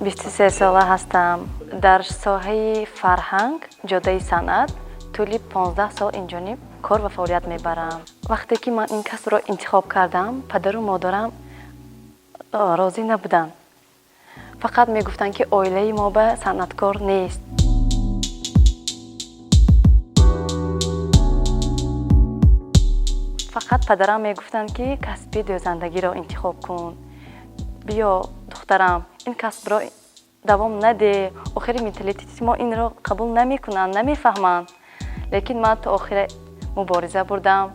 23 ساله هستم. در ساحه فرهنگ جدای صنعت طولی 15 سال اینجا کار و فعالیت میبرم. وقتی که من این کسب را انتخاب کردم پدر و مادرم راضی نبودن. فقط میگفتن که عائله ما به صنعتکار نیست. فقط پدرم میگفتن که کسب دوزندگی را انتخاب کن. بیا دخترم این کسب را دوام نده. آخر منتالیتی ما این را قبول نمیکنن، نمیفهمن. لیکن من تا آخر مبارزه بردم.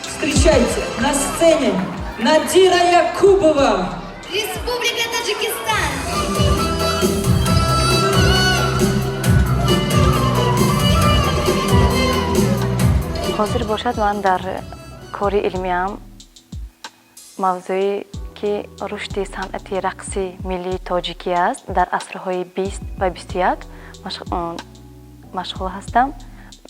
Встречайте на сцене Нодиры Ёкубовой. Республика Таджикистан. حاضر باشد من در کار علمیم موضوعی که رشد صنعت رقص ملی تاجیکی است در عصرهای 20 و 21 مشغول هستم.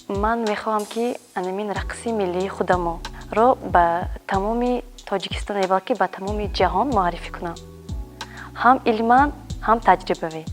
من میخواهم که این رقص ملی خودم را به تمام تاجیکستان بلکه به تمام جهان معرفی کنم. هم علما هم تجربوی.